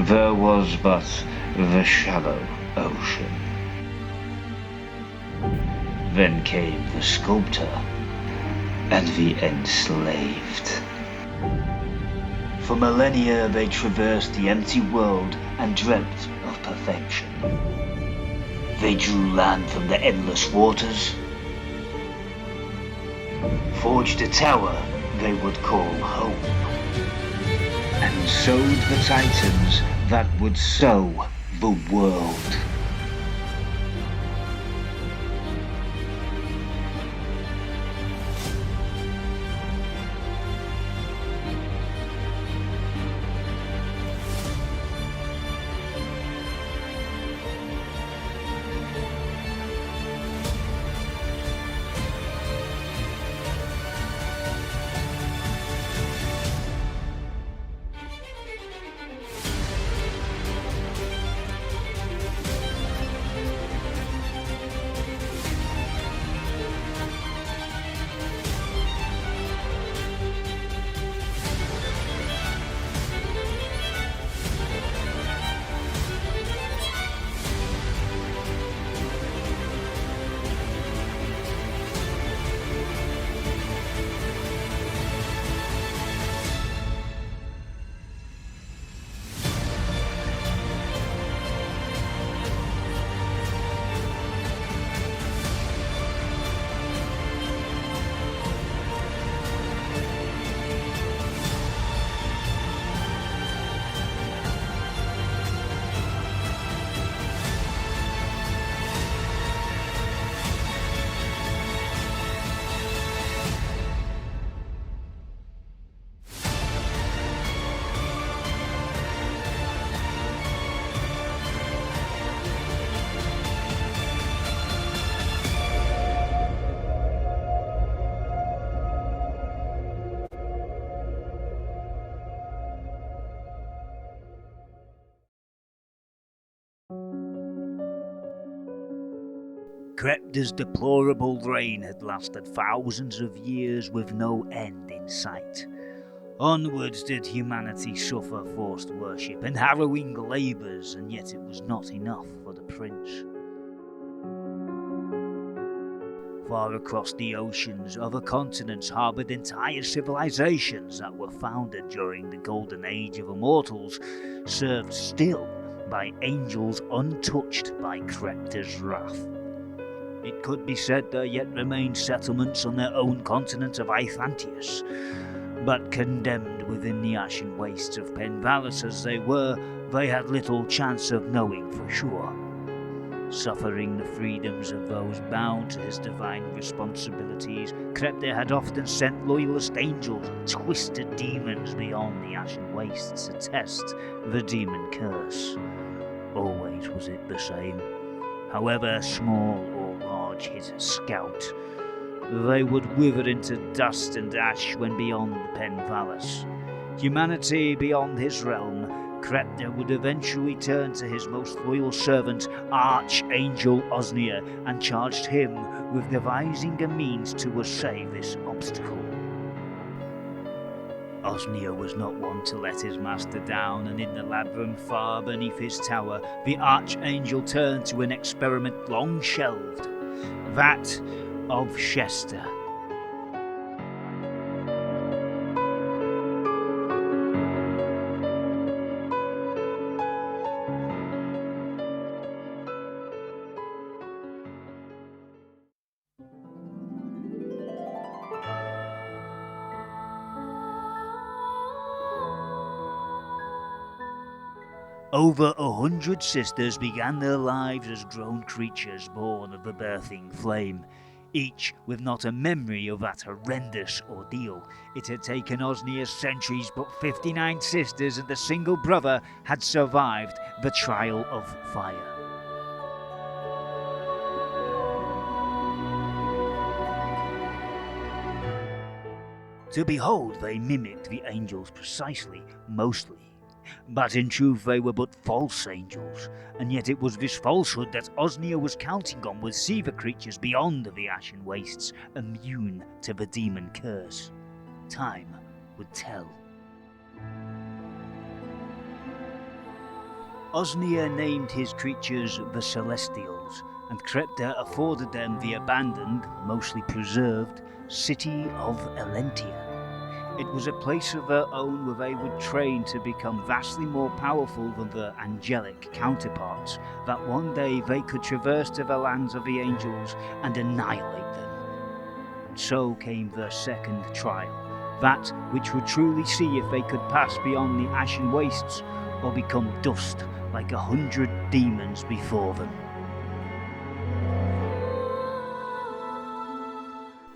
there was but the shallow ocean. Then came the sculptor and the enslaved. For millennia they traversed the empty world and dreamt of perfection. They drew land from the endless waters, forged a tower they would call home, and sowed the titans that would sow the world. Crepda's deplorable reign had lasted thousands of years with no end in sight. Onwards did humanity suffer forced worship and harrowing labours, and yet it was not enough for the prince. Far across the oceans, other continents harboured entire civilizations that were founded during the golden age of immortals, served still by angels untouched by Crepda's wrath. It could be said there yet remained settlements on their own continent of Ithantius, but condemned within the ashen wastes of Penvalis as they were, they had little chance of knowing for sure. Suffering the freedoms of those bound to his divine responsibilities, Crepda had often sent loyalist angels and twisted demons beyond the ashen wastes to test the Daemonkurse. Always was it the same. However small or large his scout, they would wither into dust and ash when beyond the Penvalis. Humanity beyond his realm, Crepda would eventually turn to his most loyal servant, Archangel Osnia, and charged him with devising a means to essay this obstacle. Osnia was not one to let his master down, and in the labyrinth far beneath his tower, the Archangel turned to an experiment long shelved, that of Shesta. Over 100 sisters began their lives as grown creatures born of the birthing flame, each with not a memory of that horrendous ordeal. It had taken Osnia centuries, but 59 sisters and a single brother had survived the trial of fire. To behold, they mimicked the angels precisely, mostly. But in truth they were but false angels, and yet it was this falsehood that Osnia was counting on would see the creatures beyond the ashen wastes immune to the Daemonkurse. Time would tell. Osnir named his creatures the Celestials, and Crepta afforded them the abandoned, mostly preserved, city of Elentia. It was a place of their own where they would train to become vastly more powerful than their angelic counterparts, that one day they could traverse to the lands of the angels and annihilate them. And so came their second trial, that which would truly see if they could pass beyond the ashen wastes or become dust like 100 demons before them.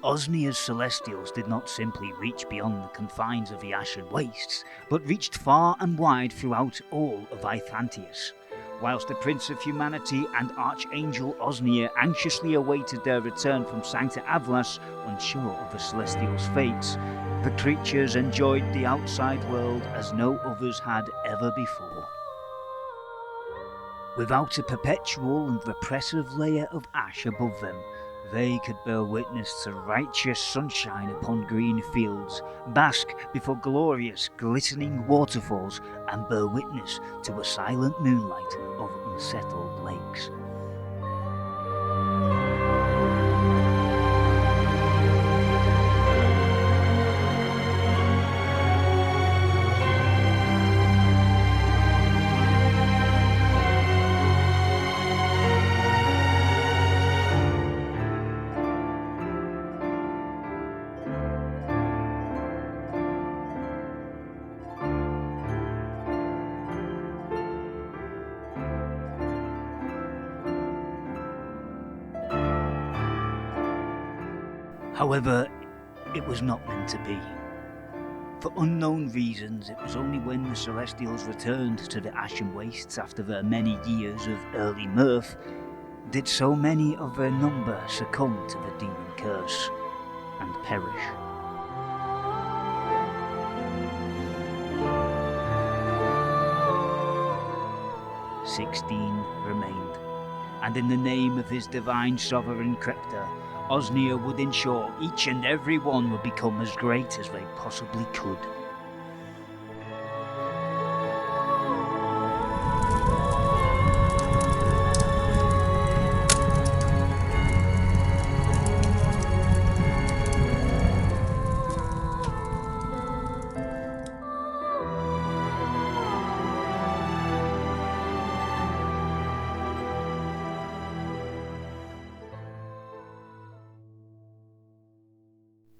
Osnir's Celestials did not simply reach beyond the confines of the Ashen Wastes, but reached far and wide throughout all of Ithantius. Whilst the Prince of Humanity and Archangel Osnir anxiously awaited their return from Sancta Avlas, unsure of the Celestials' fates, the creatures enjoyed the outside world as no others had ever before. Without a perpetual and repressive layer of ash above them, they could bear witness to righteous sunshine upon green fields, bask before glorious, glistening waterfalls, and bear witness to a silent moonlight of unsettled lakes. However, it was not meant to be. For unknown reasons, it was only when the Celestials returned to the Ashen Wastes after their many years of early mirth did so many of their number succumb to the Daemonkurse and perish. "16 remained, and in the name of his divine sovereign Crepta, Osnir would ensure each and every one would become as great as they possibly could.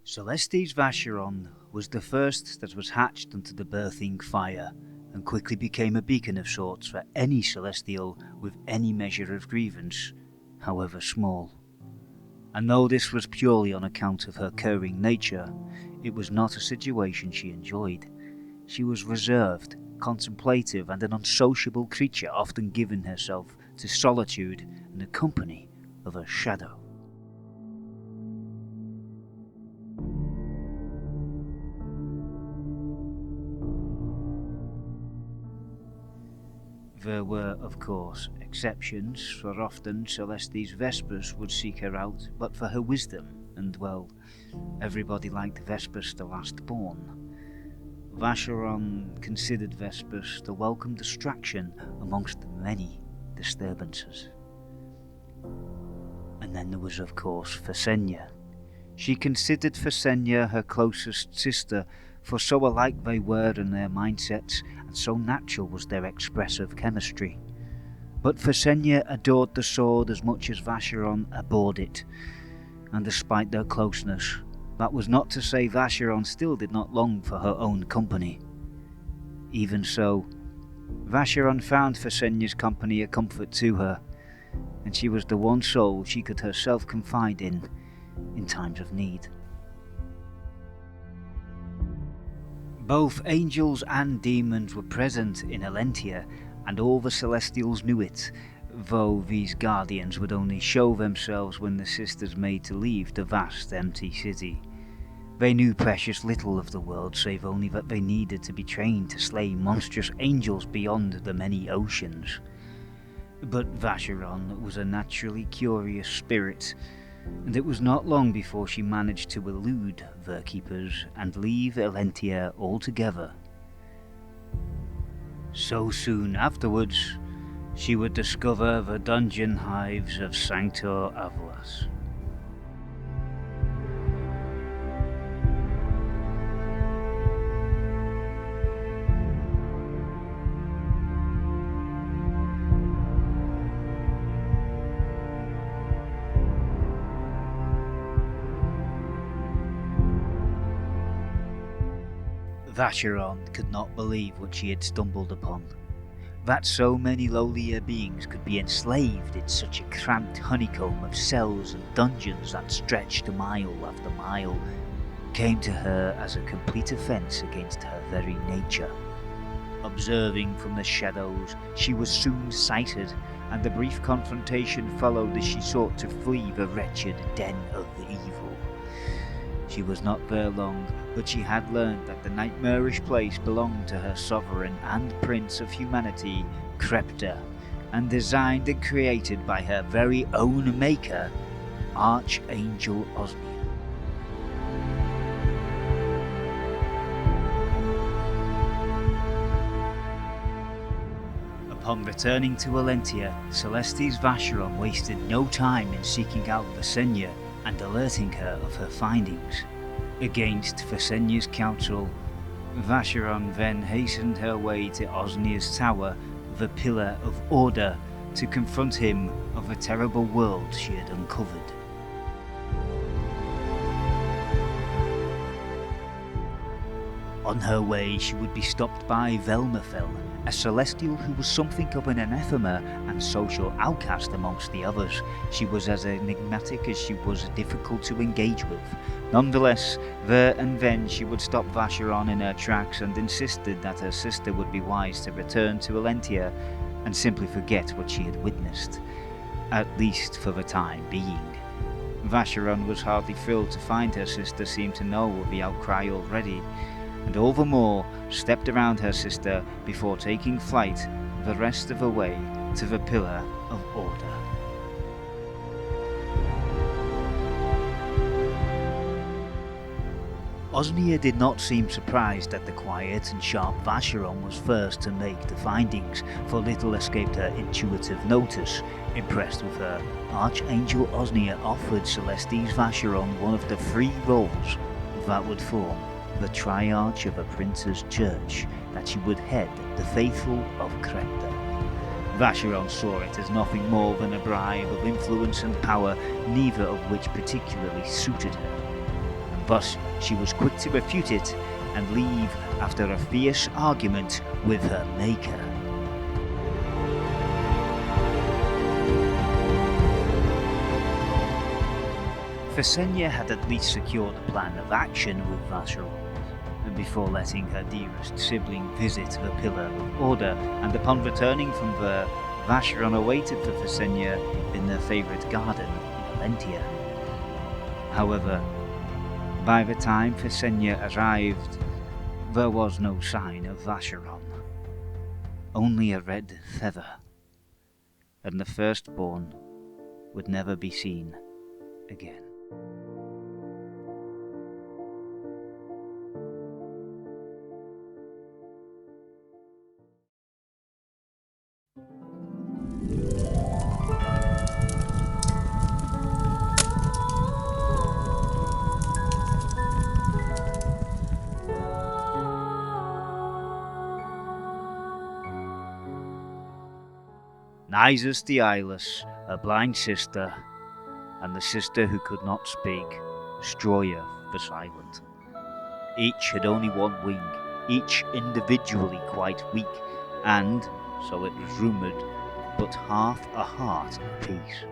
Celestes Vascharron was the first that was hatched into the birthing fire, and quickly became a beacon of sorts for any Celestial with any measure of grievance, however small. And though this was purely on account of her caring nature, it was not a situation she enjoyed. She was reserved, contemplative, and an unsociable creature, often giving herself to solitude and the company of her shadow. There were, of course, exceptions, for often Celestes Vespus would seek her out, but for her wisdom, and well, everybody liked Vespus the last born. Vascharron considered Vespus the welcome distraction amongst the many disturbances. And then there was, of course, Thessenya. She considered Thessenya her closest sister, for so alike they were in their mindsets, and so natural was their expressive chemistry. But Thessenya adored the sword as much as Vascharron abhorred it, and despite their closeness, that was not to say Vascharron still did not long for her own company. Even so, Vascharron found Thessenya's company a comfort to her, and she was the one soul she could herself confide in times of need. Both angels and demons were present in Elentia, and all the Celestials knew it, though these guardians would only show themselves when the sisters made to leave the vast empty city. They knew precious little of the world, save only that they needed to be trained to slay monstrous angels beyond the many oceans. But Vascharron was a naturally curious spirit, and it was not long before she managed to elude their keepers and leave Elentia altogether. So soon afterwards, she would discover the dungeon hives of Sanctor Avlas. Vascharron could not believe what she had stumbled upon. That so many lowlier beings could be enslaved in such a cramped honeycomb of cells and dungeons that stretched mile after mile came to her as a complete offence against her very nature. Observing from the shadows, she was soon sighted, and a brief confrontation followed as she sought to flee the wretched den of the evil. She was not there long, but she had learned that the nightmarish place belonged to her sovereign and prince of humanity, Crepta, and designed and created by her very own maker, Archangel Osnia. Upon returning to Valentia, Celestes Vascharron wasted no time in seeking out Thessenya and alerting her of her findings. Against Thessenya's counsel, Vascharron then hastened her way to Osnia's tower, the Pillar of Order, to confront him of the terrible world she had uncovered. On her way, she would be stopped by Velmathelle, a celestial who was something of an anathema and social outcast amongst the others. She was as enigmatic as she was difficult to engage with. Nonetheless, there and then she would stop Vascharron in her tracks and insisted that her sister would be wise to return to Valentia and simply forget what she had witnessed, at least for the time being. Vascharron was hardly thrilled to find her sister seemed to know of the outcry already, and all the more stepped around her sister before taking flight the rest of the way to the Pillar of Order. Osnia did not seem surprised at the quiet and sharp Vascharron was first to make the findings, for little escaped her intuitive notice. Impressed with her, Archangel Osnia offered Celestes Vascharron one of the 3 roles that would form the triarch of a prince's church, that she would head the faithful of Crepta. Vascharron saw it as nothing more than a bribe of influence and power, neither of which particularly suited her, and thus she was quick to refute it and leave after a fierce argument with her maker. Thessenya had at least secured a plan of action with Vascharron, and before letting her dearest sibling visit the Pillar of Order, and upon returning from there, Vascharron awaited for Thessenya in their favourite garden in Valentia. However, by the time Thessenya arrived, there was no sign of Vascharron, only a red feather, and the firstborn would never be seen again. Nizus the Eyeless, a blind sister, and the sister who could not speak, Stroya the Silent. Each had only one wing, each individually quite weak, and, so it was rumoured, but half a heart apiece.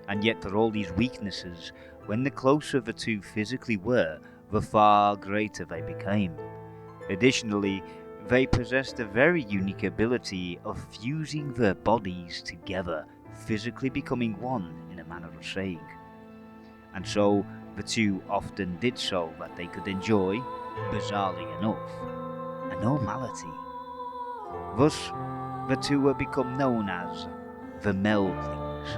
And yet for all these weaknesses, when the closer the two physically were, the far greater they became. Additionally, they possessed a very unique ability of fusing their bodies together, physically becoming one in a manner of saying. And so the two often did so that they could enjoy, bizarrely enough, a normality. Thus, the two were become known as the Meldlings.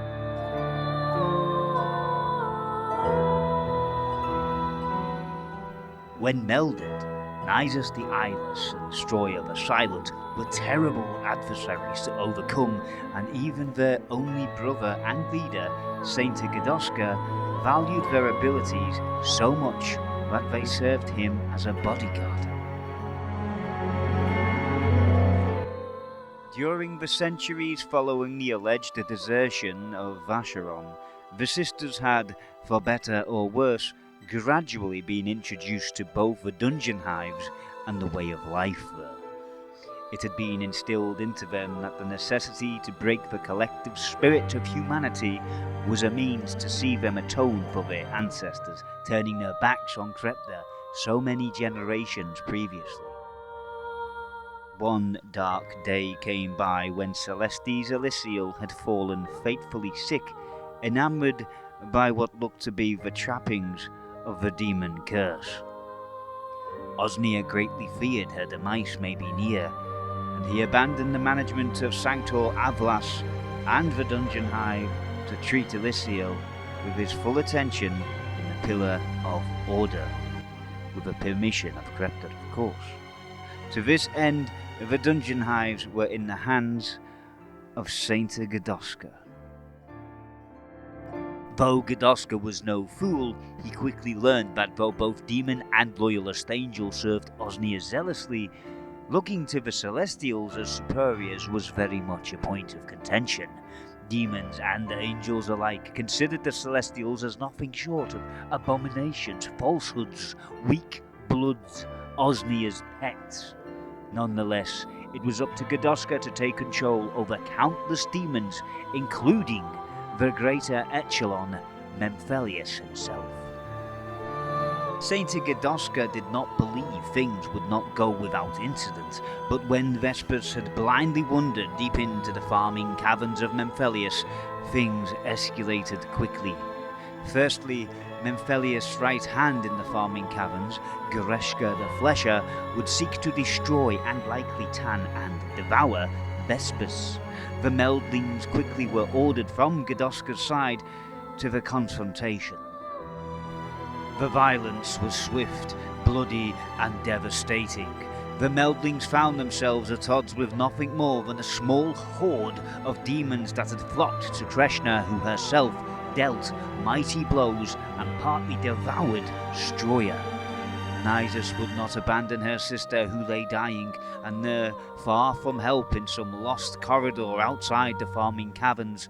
When melded, Nizus the Eyeless and Stroya the Silent were terrible adversaries to overcome, and even their only brother and leader, Saint Gadoska, valued their abilities so much that they served him as a bodyguard. During the centuries following the alleged desertion of Vascharron, the sisters had, for better or worse, gradually been introduced to both the dungeon hives and the way of life there. It had been instilled into them that the necessity to break the collective spirit of humanity was a means to see them atone for their ancestors turning their backs on Krepta so many generations previously. One dark day came by when Celestes Illicielle had fallen fatefully sick, enamoured by what looked to be the trappings of the Daemonkurse. Osnir greatly feared her demise may be near, and he abandoned the management of Sanctor Avlas and the dungeon hive to treat Illicielle with his full attention in the Pillar of Order, with the permission of Krepta, of course. To this end, the dungeon hives were in the hands of Saint Gadoska. Though Gadoska was no fool, he quickly learned that though both demon and loyalist angel served Osnir zealously, looking to the Celestials as superiors was very much a point of contention. Demons and angels alike considered the Celestials as nothing short of abominations, falsehoods, weak bloods, Osnir's pets. Nonetheless, it was up to Gadoska to take control over countless demons, including the greater echelon, Memphelius himself. Saint Gadoska did not believe things would not go without incident, but when Vespus had blindly wandered deep into the farming caverns of Memphelius, things escalated quickly. Firstly, Memphelius' right hand in the farming caverns, Gereshka the Flesher, would seek to destroy and likely tan and devour Vespus. The meldlings quickly were ordered from Gadoska's side to the confrontation. The violence was swift, bloody, and devastating. The meldlings found themselves at odds with nothing more than a small horde of demons that had flocked to Kreshna, who herself dealt mighty blows and partly devoured Stroya. Nizus would not abandon her sister who lay dying, and there, far from help in some lost corridor outside the farming caverns,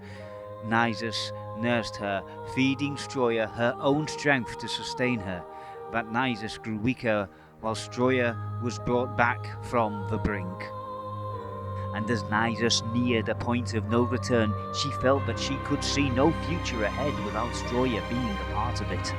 Nizus nursed her, feeding Stroya her own strength to sustain her. But Nizus grew weaker while Stroya was brought back from the brink. And as Nizus neared a point of no return, she felt that she could see no future ahead without Stroya being a part of it.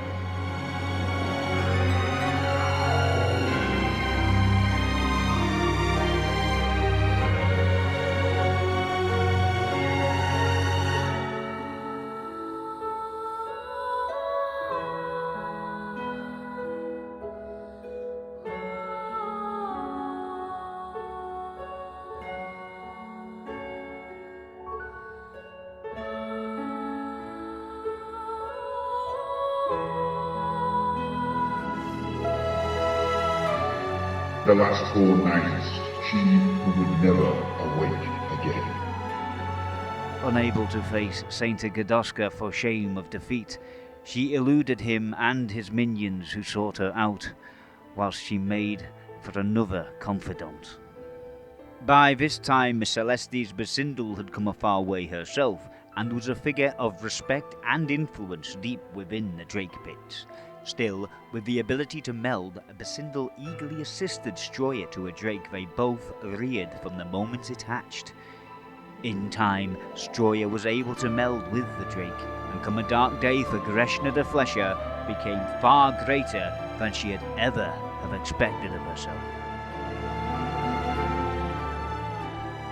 The last poor Nizus, she who would never awake again. Unable to face Saint Gadoska for shame of defeat, she eluded him and his minions who sought her out, whilst she made for another confidant. By this time, Celestes Bascindl had come a far way herself, and was a figure of respect and influence deep within the Drake Pits. Still, with the ability to meld, Bascindl eagerly assisted Stroya to a drake they both reared from the moment it hatched. In time, Stroya was able to meld with the drake, and come a dark day for Gereshna the Flesher, became far greater than she had ever have expected of herself.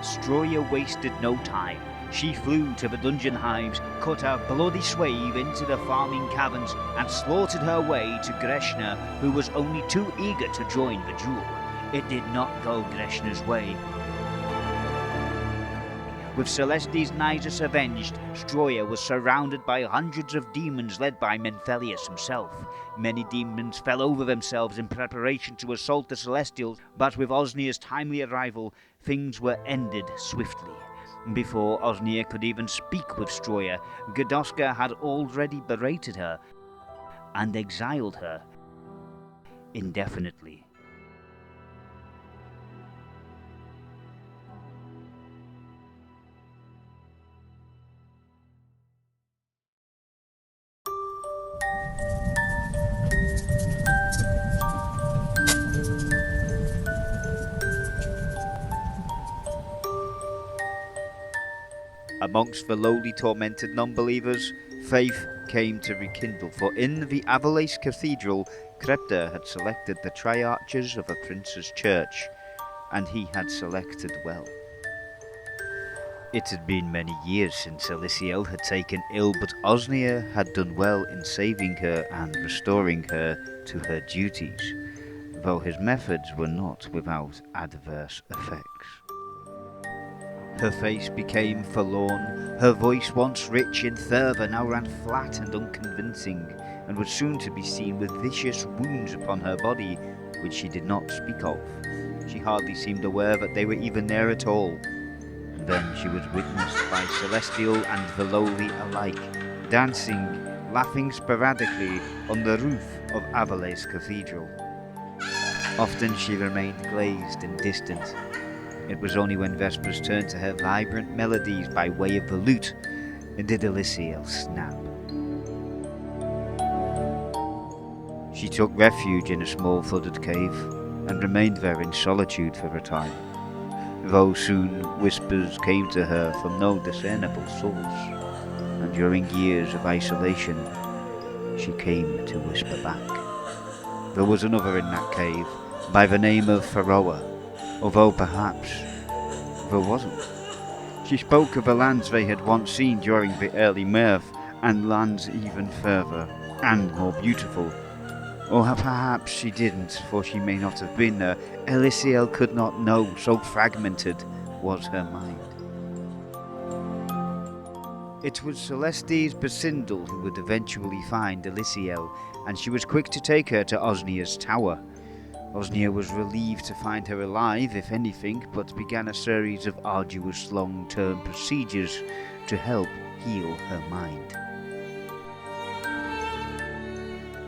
Stroya wasted no time. She flew to the dungeon hives, cut a bloody swathe into the farming caverns, and slaughtered her way to Gereshna, who was only too eager to join the duel. It did not go Gereshna's way. With Celestes Nizus avenged, Stroya was surrounded by hundreds of demons led by Menthelius himself. Many demons fell over themselves in preparation to assault the Celestials, but with Osnia's timely arrival, things were ended swiftly. Before Osnia could even speak with Stroya, Gadoska had already berated her and exiled her indefinitely. Amongst the lowly tormented non-believers, faith came to rekindle, for in the Avalace Cathedral, Crepta had selected the triarchs of a prince's church, and he had selected well. It had been many years since Illicielle had taken ill, but Osnia had done well in saving her and restoring her to her duties, though his methods were not without adverse effects. Her face became forlorn, her voice once rich in fervour now ran flat and unconvincing, and was soon to be seen with vicious wounds upon her body, which she did not speak of. She hardly seemed aware that they were even there at all. And then she was witnessed by celestial and the lowly alike, dancing, laughing sporadically on the roof of Avalace Cathedral. Often she remained glazed and distant. It was only when Vespus turned to her vibrant melodies by way of the lute did Illicielle snap. She took refuge in a small flooded cave and remained there in solitude for a time, though soon whispers came to her from no discernible source, and during years of isolation she came to whisper back. There was another in that cave by the name of Pharoah, although perhaps there wasn't. She spoke of the lands they had once seen during the early Mirth, and lands even further and more beautiful. Or perhaps she didn't, for she may not have been there. Illicielle could not know, so fragmented was her mind. It was Celestes Bascindl who would eventually find Illicielle, and she was quick to take her to Osnia's tower. Osnia was relieved to find her alive, if anything, but began a series of arduous long-term procedures to help heal her mind.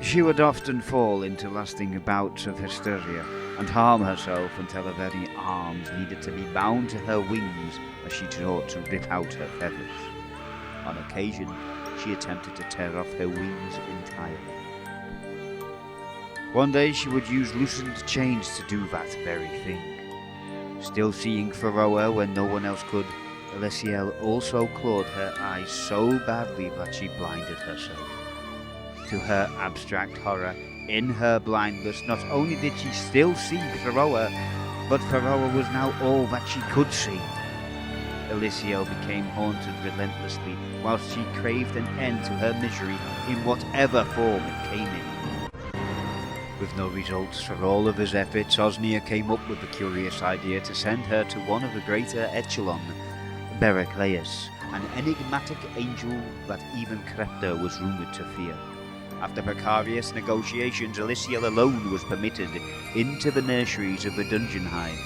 She would often fall into lasting bouts of hysteria and harm herself until her very arms needed to be bound to her wings as she sought to rip out her feathers. On occasion, she attempted to tear off her wings entirely. One day she would use loosened chains to do that very thing. Still seeing Pharoah when no one else could, Illicielle also clawed her eyes so badly that she blinded herself. To her abstract horror, in her blindness, not only did she still see Pharoah, but Pharoah was now all that she could see. Illicielle became haunted relentlessly, whilst she craved an end to her misery in whatever form it came in. With no results for all of his efforts, Osnia came up with the curious idea to send her to one of the greater echelon, Bericleus, an enigmatic angel that even Crepta was rumoured to fear. After precarious negotiations, Illicielle alone was permitted into the nurseries of the dungeon hive.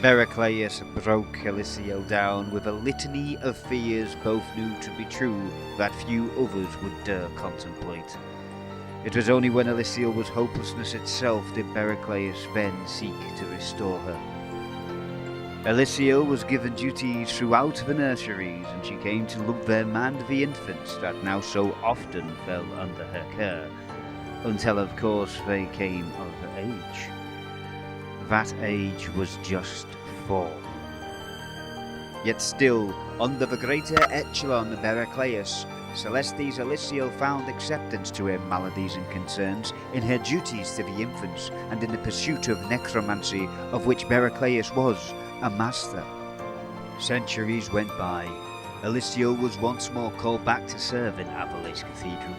Bericleus broke Illicielle down with a litany of fears both knew to be true that few others would dare contemplate. It was only when Illicielle was hopelessness itself did Bericleus then seek to restore her. Illicielle was given duties throughout the nurseries, and she came to love them and the infants that now so often fell under her care, until of course they came of age. That age was just 4. Yet still, under the greater echelon Bericleus, Celestes Illicielle found acceptance to her maladies and concerns in her duties to the infants and in the pursuit of necromancy, of which Bericleus was a master. Centuries went by. Illicielle was once more called back to serve in Avalace Cathedral.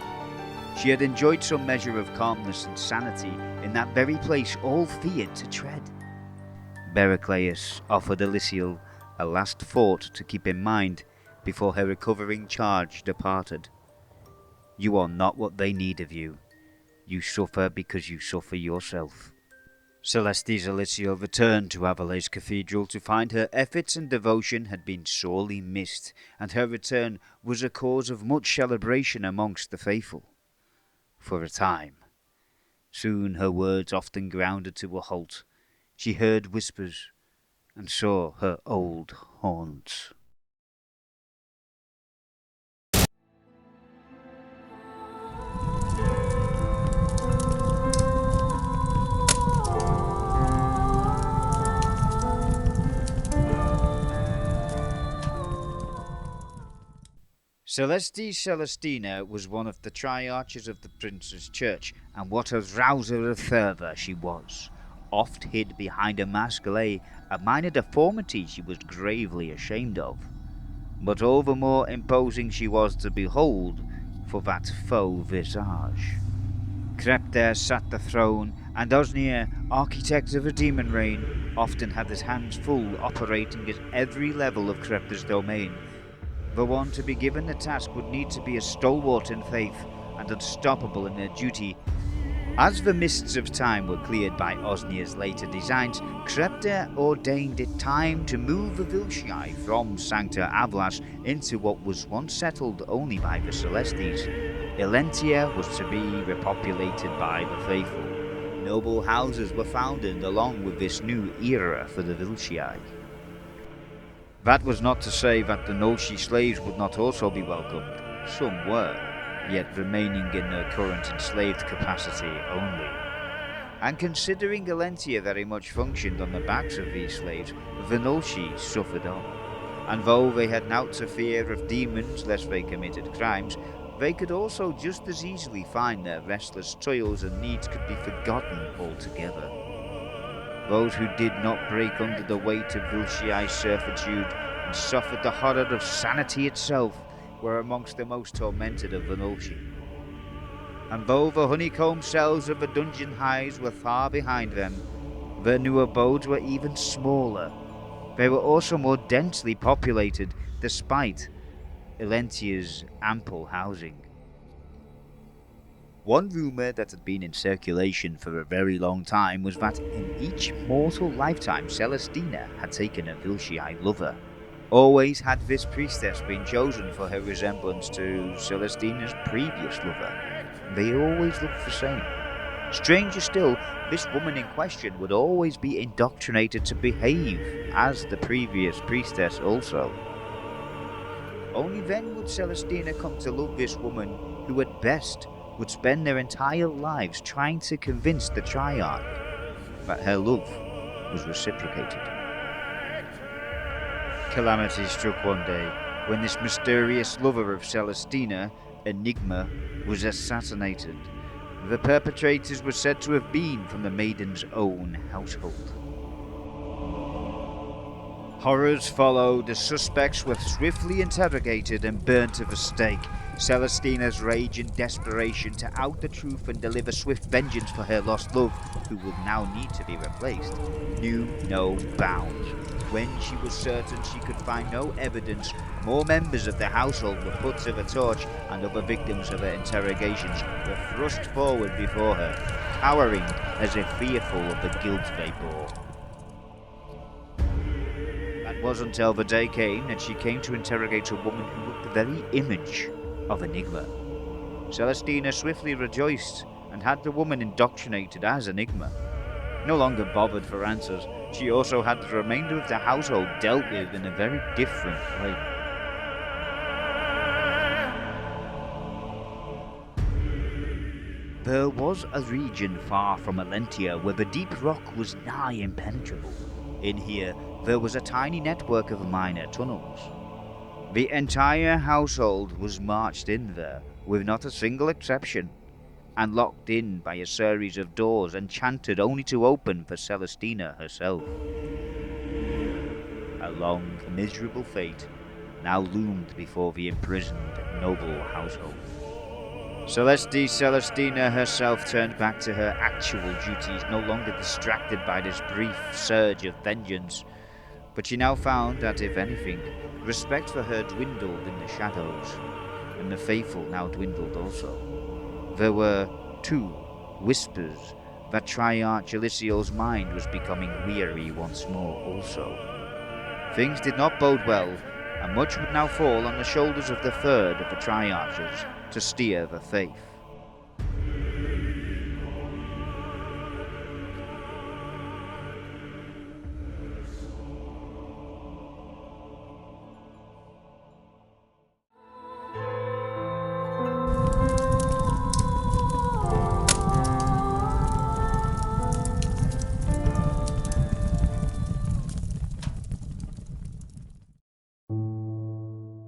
She had enjoyed some measure of calmness and sanity in that very place all feared to tread. Bericleus offered Illicielle a last thought to keep in mind before her recovering charge departed. You are not what they need of you. You suffer because you suffer yourself. Celestes Illicielle returned to Avalai's cathedral to find her efforts and devotion had been sorely missed, and her return was a cause of much celebration amongst the faithful. For a time. Soon her words often grounded to a halt. She heard whispers and saw her old haunts. Celestes Celesdina was one of the triarchs of the Prince's Church, and what a rouser of fervour she was. Oft hid behind a mask lay a minor deformity she was gravely ashamed of. But all the more imposing she was to behold for that faux visage. Crept there sat the throne, and Osnir, architect of a demon reign, often had his hands full operating at every level of Crepta's domain. The one to be given the task would need to be a stalwart in faith and unstoppable in her duty. As the mists of time were cleared by Osnir's later designs, Crepta ordained it time to move the Vilcii from Sancta Avlas into what was once settled only by the Celestes. Elentia was to be repopulated by the faithful. Noble houses were founded along with this new era for the Vilcii. That was not to say that the Noshi slaves would not also be welcomed. Some were, yet remaining in their current enslaved capacity only. And considering Elentia very much functioned on the backs of these slaves, the Noshi suffered on. And though they had naught to fear of demons lest they committed crimes, they could also just as easily find their restless toils and needs could be forgotten altogether. Those who did not break under the weight of Vilcii servitude and suffered the horror of sanity itself were amongst the most tormented of the Noshi. And though the honeycomb cells of the dungeon hives were far behind them, their new abodes were even smaller. They were also more densely populated, despite Elentia's ample housing. One rumour that had been in circulation for a very long time was that in each mortal lifetime Celestina had taken a Vilcii lover. Always had this priestess been chosen for her resemblance to Celestina's previous lover. They always looked the same. Stranger still, this woman in question would always be indoctrinated to behave as the previous priestess also. Only then would Celestina come to love this woman who at best would spend their entire lives trying to convince the Triarch that her love was reciprocated. Calamity struck one day when this mysterious lover of Celestina, Enigma, was assassinated. The perpetrators were said to have been from the maiden's own household. Horrors followed. The suspects were swiftly interrogated and burned to the stake. Celestina's rage and desperation to out the truth and deliver swift vengeance for her lost love, who would now need to be replaced, knew no bounds. When she was certain she could find no evidence, more members of the household were put to the torch, and other victims of her interrogations were thrust forward before her, cowering as if fearful of the guilt they bore. It was until the day came that she came to interrogate a woman who looked the very image of Enigma. Celestina swiftly rejoiced and had the woman indoctrinated as Enigma. No longer bothered for answers, she also had the remainder of the household dealt with in a very different way. There was a region far from Elentia where the deep rock was nigh impenetrable. In here, there was a tiny network of minor tunnels. The entire household was marched in there, with not a single exception, and locked in by a series of doors enchanted only to open for Celestina herself. A long, miserable fate now loomed before the imprisoned noble household. Celestes Celesdina herself turned back to her actual duties, no longer distracted by this brief surge of vengeance. But she now found that, if anything, respect for her dwindled in the shadows, and the faithful now dwindled also. There were, too, whispers that Triarch Illicielle's mind was becoming weary once more also. Things did not bode well, and much would now fall on the shoulders of the third of the Triarchs to steer the faith.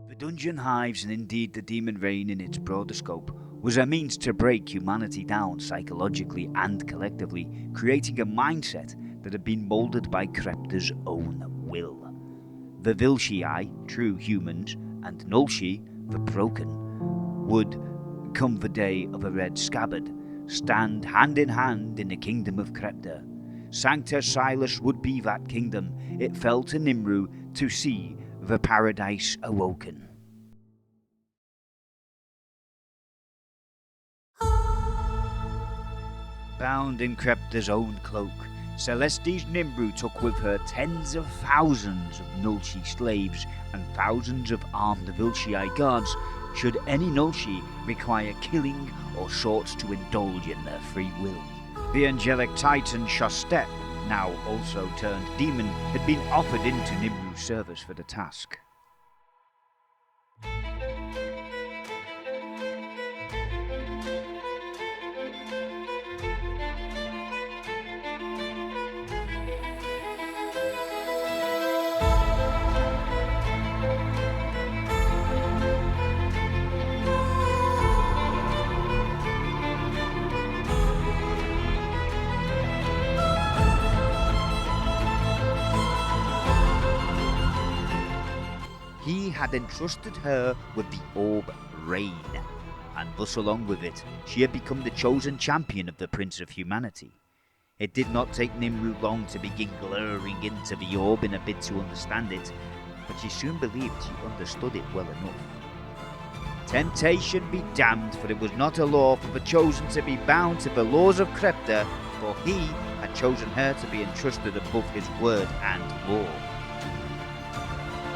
The dungeon hives, and indeed the demon reign in its broader scope, was a means to break humanity down psychologically and collectively, creating a mindset that had been moulded by Krepta's own will. The Vilshii, true humans, and Nulshi, the broken, would, come the day of a red scabbard, stand hand in hand in the kingdom of Krepta. Sancta Silas would be that kingdom. It fell to Nimru to see the paradise awoken. Bound in Krepta's own cloak, Celestes Nimru took with her tens of thousands of Nulshi slaves and thousands of armed Vilshii guards should any Nulshi require killing or sought to indulge in their free will. The angelic titan Shesta, now also turned demon, had been offered into Nimru's service for the task. He had entrusted her with the orb Rain, and thus along with it, she had become the chosen champion of the Prince of Humanity. It did not take Nimru long to begin glaring into the orb in a bid to understand it, but she soon believed she understood it well enough. Temptation be damned, for it was not a law for the chosen to be bound to the laws of Krepta, for he had chosen her to be entrusted above his word and law.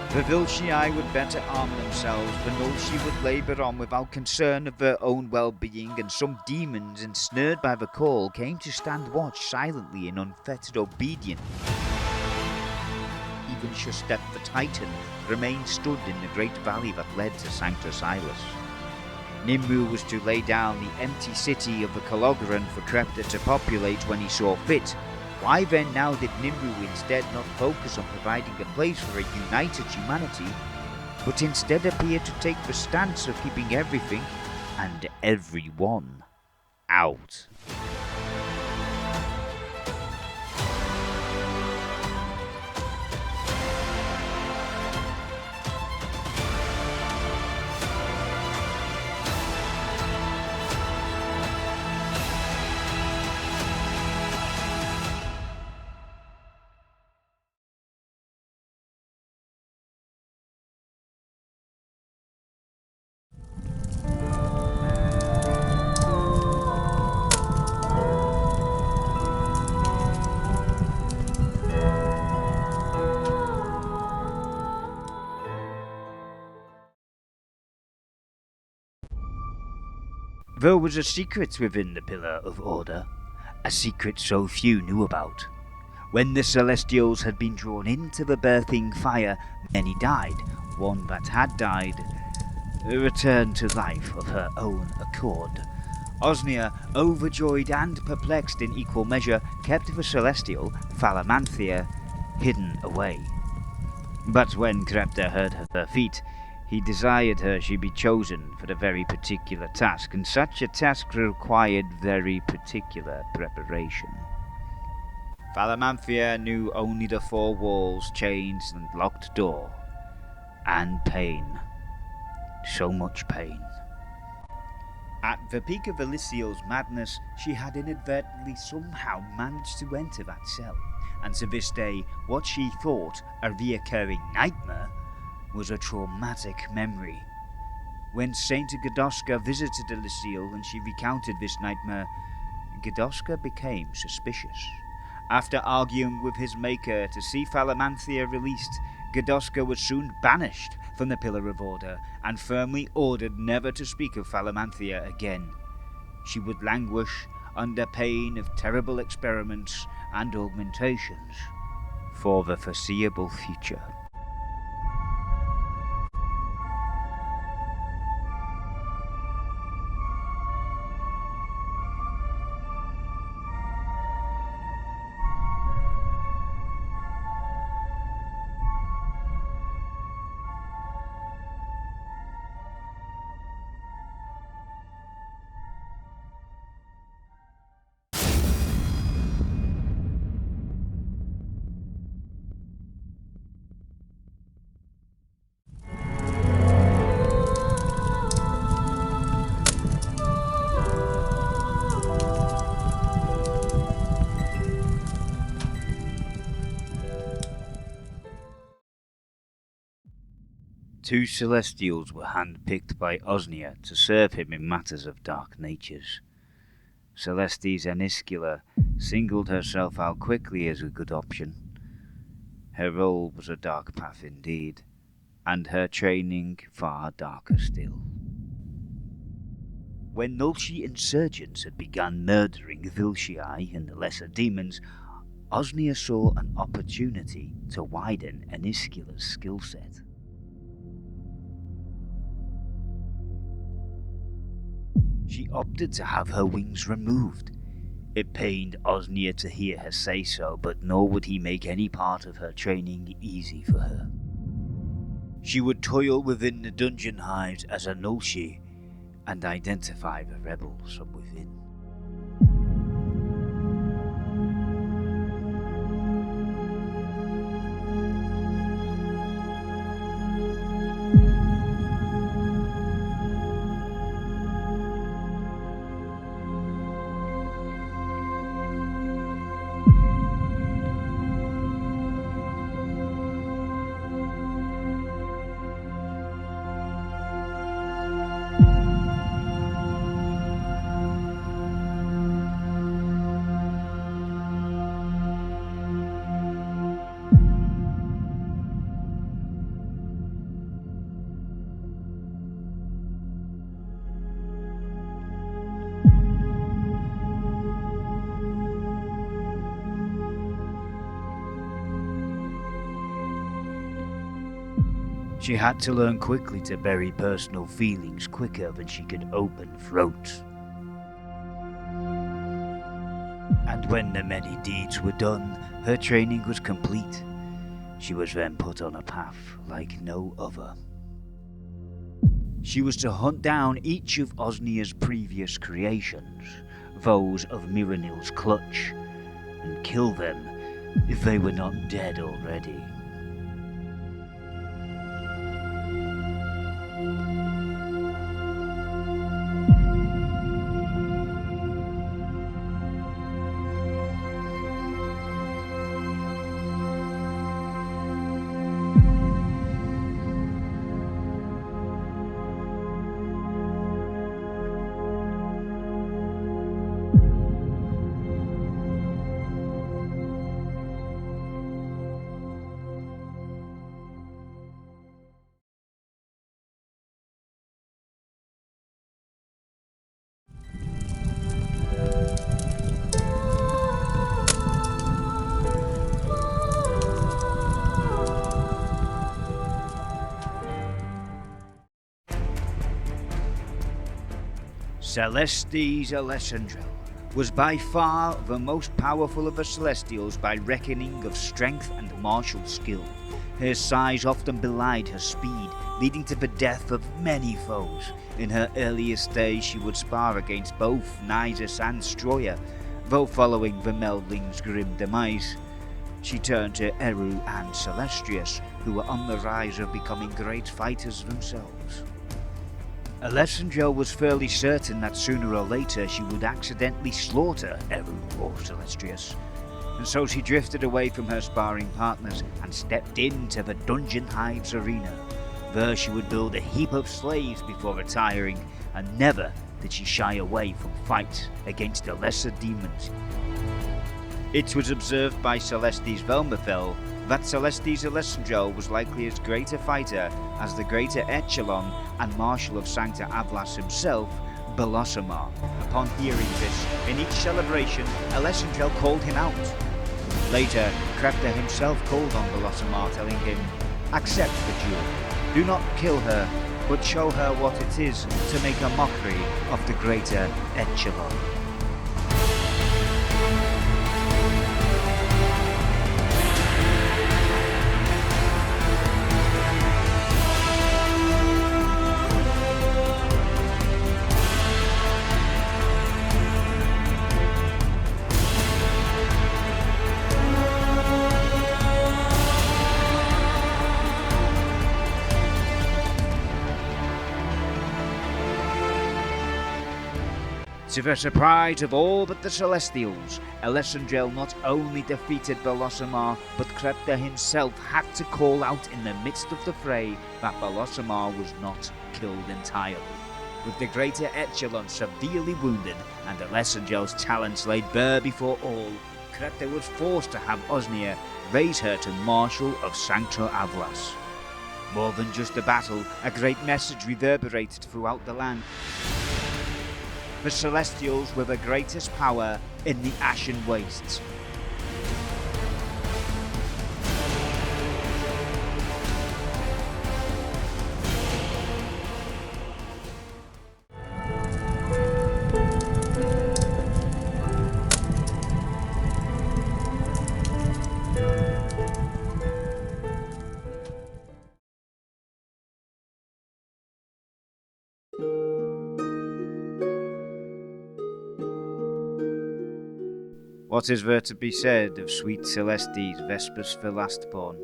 The Vilshii would better arm themselves, the Nulshi would labour on without concern of their own well-being, and some demons, ensnared by the call, came to stand watch silently in unfettered obedience. Even Shesta the Titan remained stood in the great valley that led to Sancta Silas. Nimru was to lay down the empty city of the Cologaran for Krepta to populate when he saw fit. Why then now did Nimru instead not focus on providing a place for a united humanity, but instead appear to take the stance of keeping everything and everyone out? There was a secret within the Pillar of Order, a secret so few knew about. When the Celestials had been drawn into the birthing fire, many died. One that had died returned to life of her own accord. Osnia, overjoyed and perplexed in equal measure, kept the Celestial, Falamanthia, hidden away. But when Krepta heard of her feat, he desired her should be chosen for a very particular task, and such a task required very particular preparation. Falamanthia knew only the four walls, chains, and locked door. And pain. So much pain. At the peak of Illicielle's madness, she had inadvertently somehow managed to enter that cell. and to this day what she thought a reoccurring nightmare was a traumatic memory. When Saint Gadoska visited Illicielle and she recounted this nightmare, Gadoska became suspicious. After arguing with his maker to see Falamanthia released, Gadoska was soon banished from the Pillar of Order and firmly ordered never to speak of Falamanthia again. She would languish under pain of terrible experiments and augmentations for the foreseeable future. Two Celestials were handpicked by Osnia to serve him in matters of dark natures. Celestes Eniscula singled herself out quickly as a good option. Her role was a dark path indeed, and her training far darker still. When Nulci insurgents had begun murdering Vilcii and the lesser demons, Osnia saw an opportunity to widen Eniscula's skill set. She opted to have her wings removed. It pained Osnia to hear her say so, but nor would he make any part of her training easy for her. She would toil within the dungeon hives as a Nulci and identify the rebels from within. She had to learn quickly to bury personal feelings quicker than she could open throats. And when the many deeds were done, her training was complete. She was then put on a path like no other. She was to hunt down each of Osnia's previous creations, those of Miranil's clutch, and kill them if they were not dead already. Celestes Ellesendrelle was by far the most powerful of the Celestials by reckoning of strength and martial skill. Her size often belied her speed, leading to the death of many foes. In her earliest days she would spar against both Nizus and Stroya, though following the meldling's grim demise, she turned to Eru and Sillestrias, who were on the rise of becoming great fighters themselves. Ellesendrelle was fairly certain that sooner or later she would accidentally slaughter Eru or Sillestrias. and so she drifted away from her sparring partners and stepped into the Dungeon Hive's arena. There she would build a heap of slaves before retiring, and never did she shy away from fights against the lesser demons. It was observed by Celestes Velmathelle that Celestes Ellesendrelle was likely as great a fighter as the greater Echelon and Marshal of Sancta Avlas himself, Belosomar. Upon hearing this, in each celebration, Ellesendrelle called him out. Later, Crepta himself called on Belosomar, telling him, "Accept the duel. Do not kill her, but show her what it is to make a mockery of the greater Echelon." To the surprise of all but the Celestials, Ellesendrelle not only defeated Belosomar, but Crepta himself had to call out in the midst of the fray that Belosomar was not killed entirely. With the greater Echelon severely wounded and Ellesendrelle's talents laid bare before all, Crepta was forced to have Osnia raise her to Marshal of Sancta Avlas. More than just a battle, a great message reverberated throughout the land. The Celestials were the greatest power in the Ashen Wastes. What is there to be said of sweet Celestes Vespus the last-born?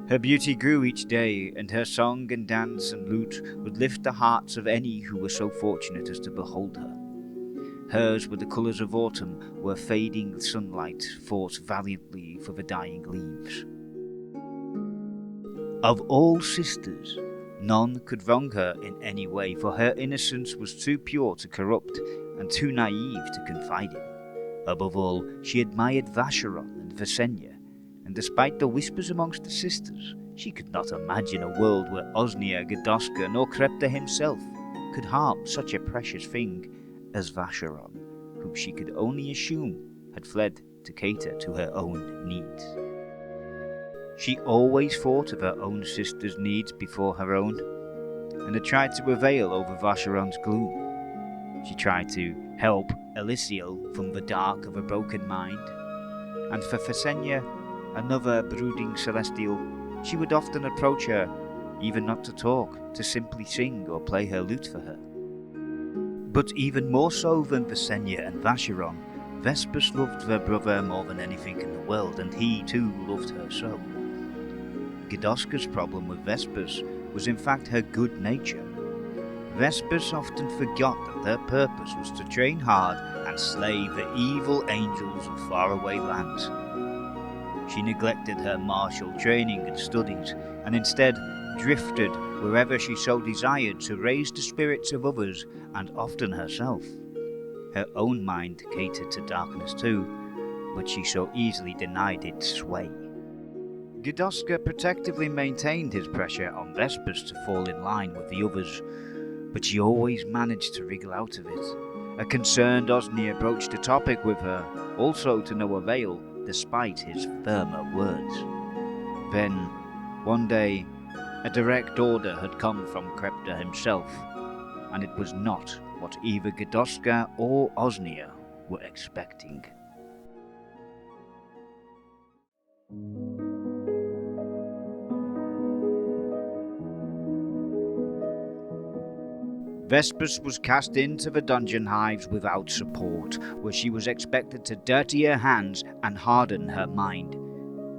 Her beauty grew each day, and her song and dance and lute would lift the hearts of any who were so fortunate as to behold her. Hers were the colours of autumn, where fading sunlight fought valiantly for the dying leaves. Of all sisters, none could wrong her in any way, for her innocence was too pure to corrupt, and too naive to confide in. Above all, she admired Vascharron and Thessenya, and despite the whispers amongst the sisters, she could not imagine a world where Osnia, Gedoska, nor Crepta himself could harm such a precious thing as Vascharron, whom she could only assume had fled to cater to her own needs. She always thought of her own sister's needs before her own, and had tried to prevail over Vascharron's gloom. She tried to help Illicielle from the dark of a broken mind, and for Thessenya, another brooding celestial, she would often approach her, even not to talk, to simply sing or play her lute for her. But even more so than Thessenya and Vascharron, Vespus loved their brother more than anything in the world, and he too loved her so. Gedoska's problem with Vespus was in fact her good nature. Vespus often forgot that their purpose was to train hard and slay the evil angels of faraway lands. She neglected her martial training and studies, and instead drifted wherever she so desired to raise the spirits of others, and often herself. Her own mind catered to darkness too, but she so easily denied its sway. Gedoska protectively maintained his pressure on Vespus to fall in line with the others, but she always managed to wriggle out of it. A concerned Osnia broached the topic with her, also to no avail, despite his firmer words. Then, one day, a direct order had come from Crepta himself, and it was not what either Gedoska or Osnia were expecting. Vespus was cast into the dungeon hives without support, where she was expected to dirty her hands and harden her mind.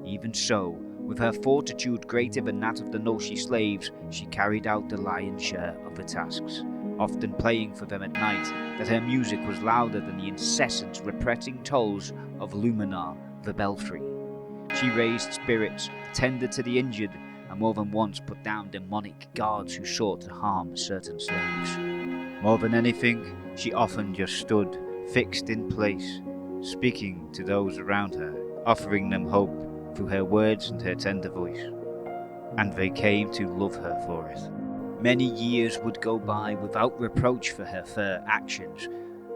Even so, with her fortitude greater than that of the Noshi slaves, she carried out the lion's share of the tasks, often playing for them at night that her music was louder than the incessant repressing tolls of Luminar, the belfry. She raised spirits, tended to the injured, and more than once put down demonic guards who sought to harm certain slaves. More than anything, she often just stood, fixed in place, speaking to those around her, offering them hope through her words and her tender voice. And they came to love her for it. Many years would go by without reproach for her fair actions,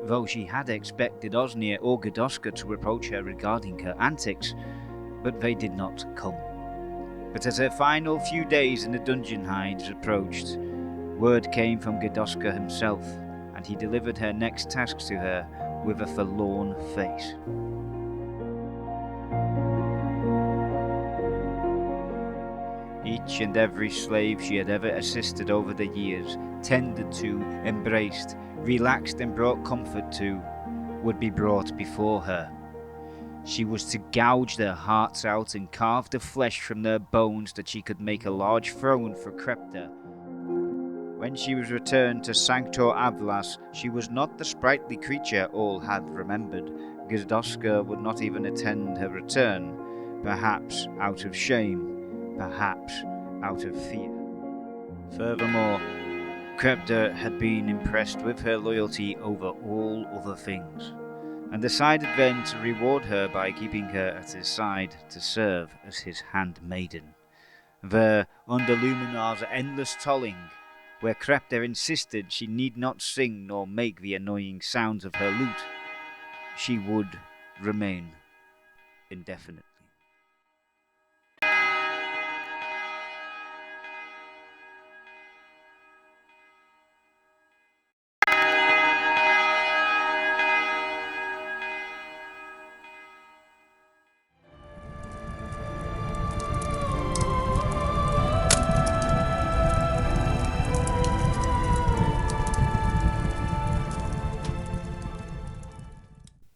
though she had expected Osnia or Gadoska to reproach her regarding her antics, but they did not come. But as her final few days in the dungeon hides approached, word came from Gadoska himself, and he delivered her next tasks to her with a forlorn face. Each and every slave she had ever assisted over the years, tended to, embraced, relaxed and brought comfort to, would be brought before her. She was to gouge their hearts out and carve the flesh from their bones that she could make a large throne for Crepta. When she was returned to Sanctor Avlas, she was not the sprightly creature all had remembered. Gadoska would not even attend her return, perhaps out of shame, perhaps out of fear. Furthermore, Crepta had been impressed with her loyalty over all other things, and decided then to reward her by keeping her at his side to serve as his handmaiden. There, under Luminar's endless tolling, where Crepta insisted she need not sing nor make the annoying sounds of her lute, she would remain indefinitely.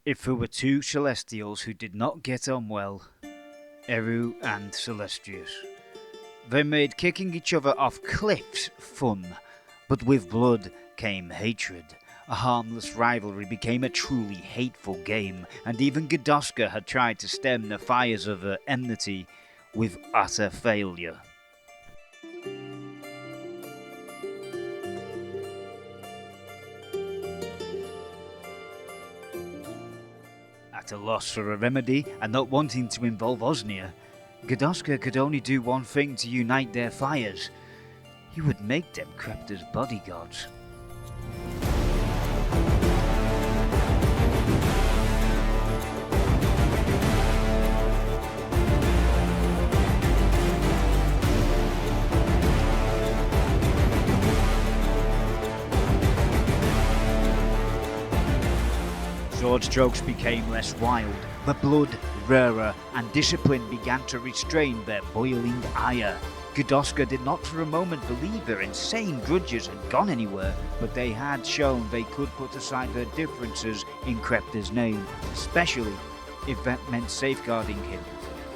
If there were two Celestials who did not get on well, Eru and Sillestrias. They made kicking each other off cliffs fun, but with blood came hatred. A harmless rivalry became a truly hateful game, and even Gadoska had tried to stem the fires of her enmity with utter failure. At a loss for a remedy, and not wanting to involve Osnia, Gadoska could only do one thing to unite their fires. He would make them Crepta's bodyguards. Sword strokes became less wild, but blood rarer, and discipline began to restrain their boiling ire. Gadoska did not for a moment believe their insane grudges had gone anywhere, but they had shown they could put aside their differences in Crepta's name, especially if that meant safeguarding him.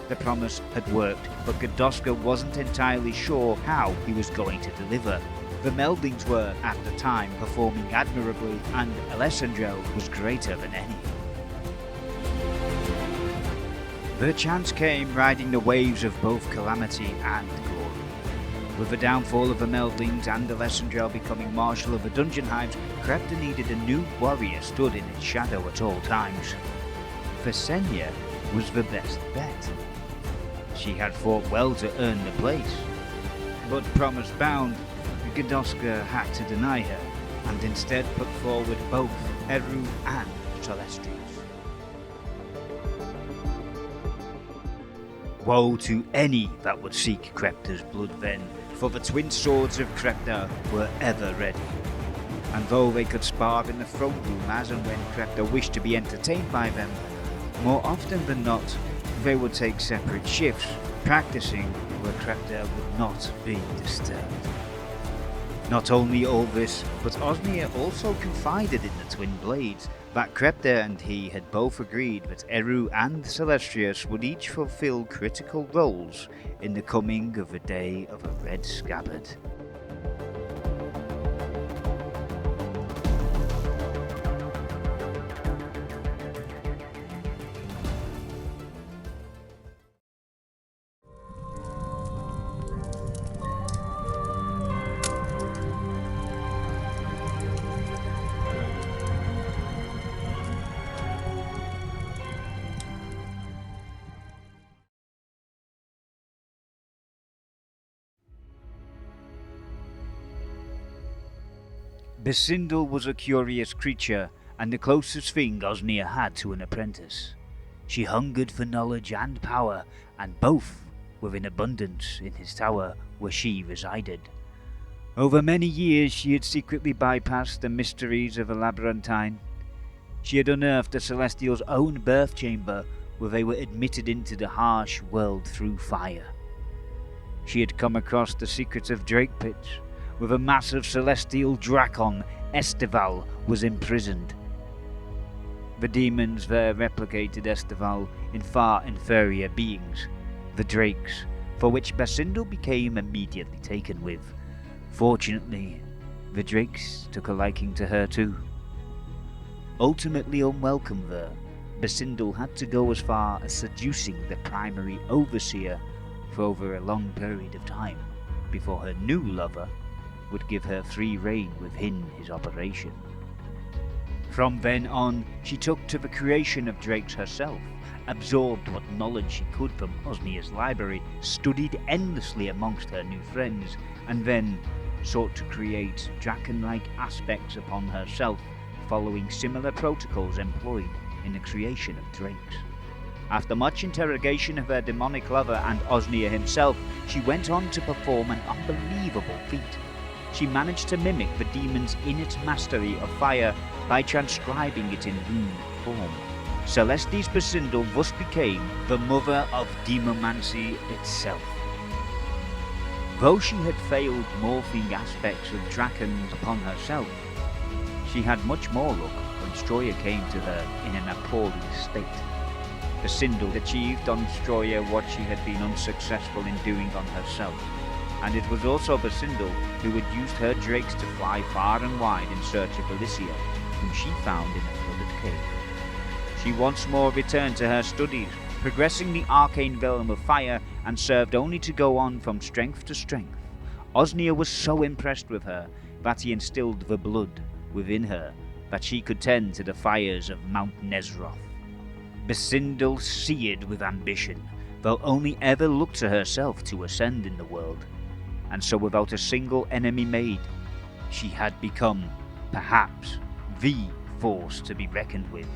The promise had worked, but Gadoska wasn't entirely sure how he was going to deliver. The meldings were, at the time, performing admirably, and Ellesendrelle was greater than any. The chance came riding the waves of both calamity and glory. With the downfall of the meldings and Ellesendrelle becoming marshal of the dungeon hives, Crepta needed a new warrior stood in its shadow at all times. Thessenya was the best bet. She had fought well to earn the place, but promise bound, Gadoska had to deny her, and instead put forward both Eru and Celestes. Woe to any that would seek Crepta's blood then, for the twin swords of Crepta were ever ready. And though they could spar in the throne room as and when Crepta wished to be entertained by them, more often than not, they would take separate shifts, practicing where Crepta would not be disturbed. Not only all this, but Osnia also confided in the twin blades that Crepta and he had both agreed that Eru and Sillestrias would each fulfill critical roles in the coming of the Day of a Red Scabbard. Bascindl was a curious creature, and the closest thing Osnia had to an apprentice. She hungered for knowledge and power, and both were in abundance in his tower where she resided. Over many years she had secretly bypassed the mysteries of a labyrinthine. She had unearthed the Celestials' own birth chamber, where they were admitted into the harsh world through fire. She had come across the secrets of Drake Pits, where a massive celestial dracon, Esteval, was imprisoned. The demons there replicated Esteval in far inferior beings, the Drakes, for which Bascindl became immediately taken with. Fortunately, the Drakes took a liking to her too. Ultimately unwelcome there, Bascindl had to go as far as seducing the primary overseer for over a long period of time, before her new lover would give her free rein within his operation. From then on, she took to the creation of Drakes herself, absorbed what knowledge she could from Osnia's library, studied endlessly amongst her new friends, and then sought to create dragon-like aspects upon herself, following similar protocols employed in the creation of Drakes. After much interrogation of her demonic lover and Osnia himself, she went on to perform an unbelievable feat. She managed to mimic the demon's innate mastery of fire by transcribing it in rune form. Celestes Bascindl thus became the mother of demomancy itself. Though she had failed morphing aspects of dragons upon herself, she had much more luck when Stroya came to her in an appalling state. Bascindl achieved on Stroya what she had been unsuccessful in doing on herself, and it was also Bascindl who had used her drakes to fly far and wide in search of Illicielle, whom she found in a flooded cave. She once more returned to her studies, progressing the arcane realm of fire, and served only to go on from strength to strength. Osnia was so impressed with her that he instilled the blood within her that she could tend to the fires of Mount Nezroth. Bascindl seared with ambition, though only ever looked to herself to ascend in the world, and so without a single enemy made, she had become, perhaps, the force to be reckoned with.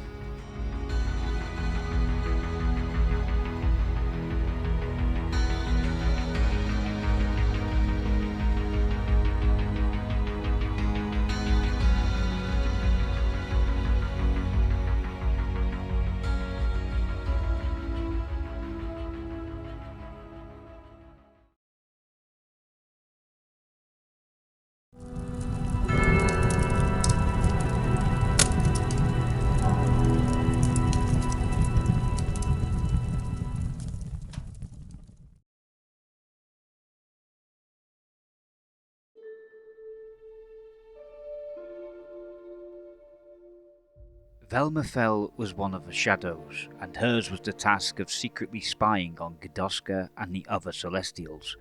Velmathelle was one of the shadows, and hers was the task of secretly spying on Gedoska and the other Celestials.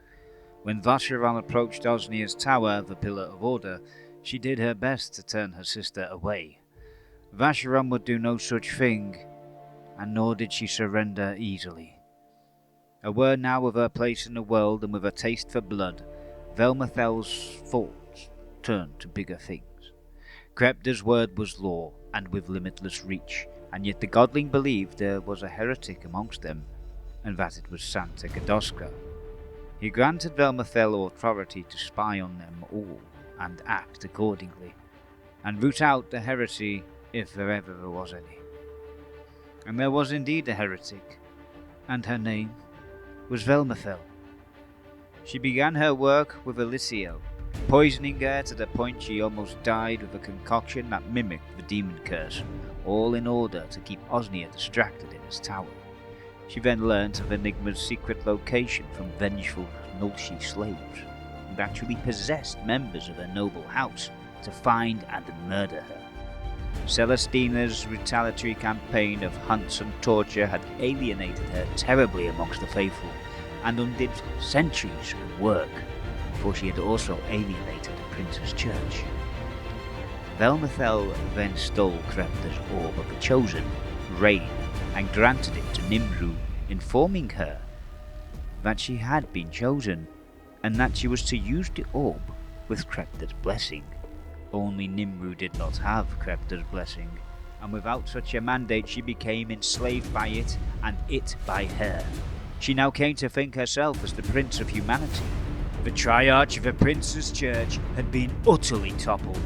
When Vascharron approached Osnia's tower, the Pillar of Order, she did her best to turn her sister away. Vascharron would do no such thing, and nor did she surrender easily. Aware now of her place in the world and with a taste for blood, Velmathelle's thoughts turned to bigger things. Krepda's word was law, and with limitless reach, and yet the godling believed there was a heretic amongst them, and that it was Santa Gedoska. He granted Velmathelle authority to spy on them all, and act accordingly, and root out the heresy if there ever was any. And there was indeed a heretic, and her name was Velmathelle. She began her work with Illicielle, poisoning her to the point she almost died with a concoction that mimicked the Daemonkurse, all in order to keep Osnia distracted in his tower. She then learnt of Enigma's secret location from vengeful Nulshi slaves, and actually possessed members of her noble house to find and murder her. Celestina's retaliatory campaign of hunts and torture had alienated her terribly amongst the faithful, and undid centuries of work, for she had also alienated the Prince's church. Velmathelle then stole Krepda's Orb of the Chosen, Rain, and granted it to Nimru, informing her that she had been chosen, and that she was to use the orb with Krepda's blessing. Only Nimru did not have Krepta's blessing, and without such a mandate she became enslaved by it, and it by her. She now came to think herself as the Prince of Humanity. The triarch of the Prince's Church had been utterly toppled.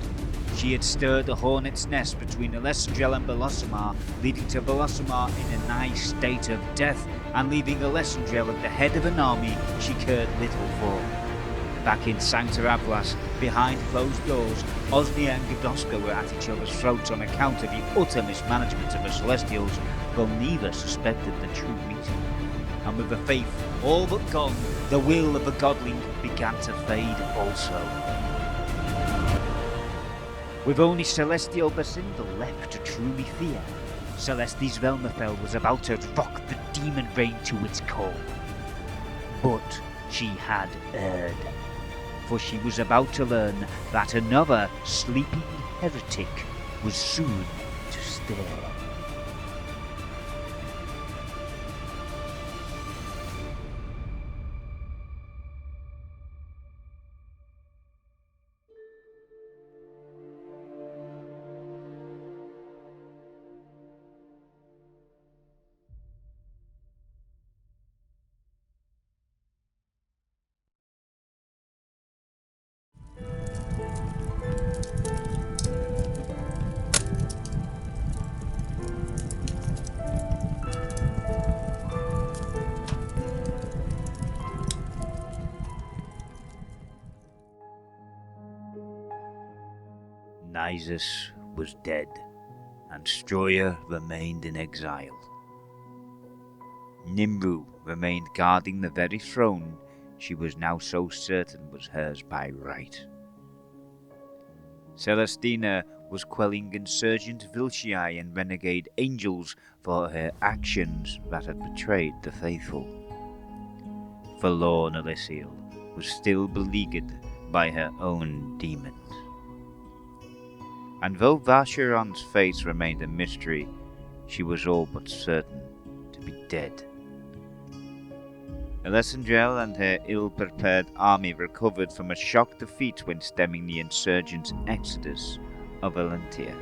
She had stirred a hornet's nest between Ellesendrelle and Bellosamar, leading to Bellosamar in a nigh state of death, and leaving Ellesendrelle at the head of an army she cared little for. Back in Sancta Avlas, behind closed doors, Osnia and Godoska were at each other's throats on account of the utter mismanagement of the Celestials, though neither suspected the true reason. And with the faith all but gone, the will of the godling began to fade also. With only Celestes Bascindl left to truly fear, Celestes Velmathelle was about to rock the demon reign to its core. But she had erred, for she was about to learn that another sleeping heretic was soon to stir. Nizus was dead, and Stroya remained in exile. Nimru remained guarding the very throne she was now so certain was hers by right. Celestina was quelling insurgent Vilcii and renegade angels for her actions that had betrayed the faithful. Forlorn Illicielle was still beleaguered by her own demons. And though Vascharron's fate remained a mystery, she was all but certain to be dead. Ellesendrelle and her ill-prepared army recovered from a shock defeat when stemming the insurgent exodus of Valentia.